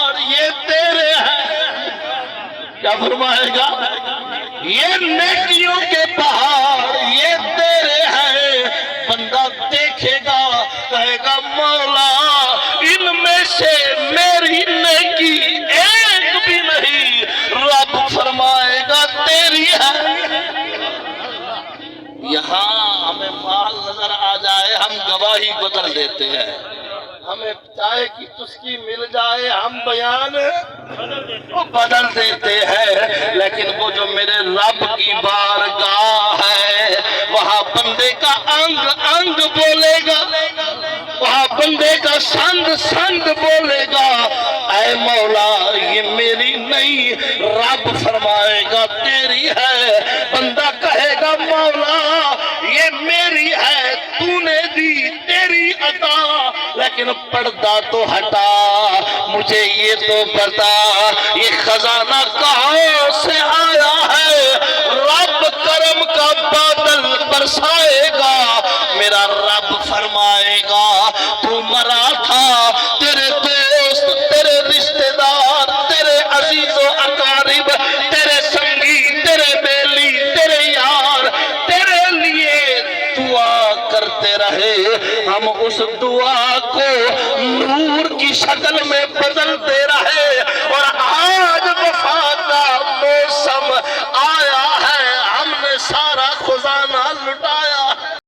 پہاڑ یہ تیرے ہیں. کیا فرمائے گا؟ یہ نیکیوں کے پہاڑ یہ تیرے ہیں. بندہ دیکھے گا کہے گا مولا ان میں سے میری نیکی ایک بھی نہیں. رب فرمائے گا تیری ہے. یہاں ہمیں مال نظر آ جائے ہم گواہی بدل دیتے ہیں. ہمیں چائے کی چسکی مل جائے ہم بیان بدل دیتے ہیں. لیکن وہ جو میرے رب کی بارگاہ ہے وہاں بندے کا انگ انگ بولے گا, وہاں بندے کا سند سند بولے گا اے مولا یہ میری نہیں. رب فرمائے گا تیری ہے. بندہ کہے گا مولا یہ میری ہے تو نے دی تیری عطا. لیکن پردہ تو ہٹا مجھے یہ تو بتا یہ خزانہ کہاں سے آیا ہے. رب کرم کا بادل برسائے گا. میرا رب فرمائے گا تو مرا تھا تیرے دوست تیرے رشتہ دار تیرے عزیز و اقارب تیرے سنگی تیرے بیلی تیرے یار تیرے لیے دعا کرتے رہے. ہم اس دعا کو نور کی شکل میں بدلتے رہے.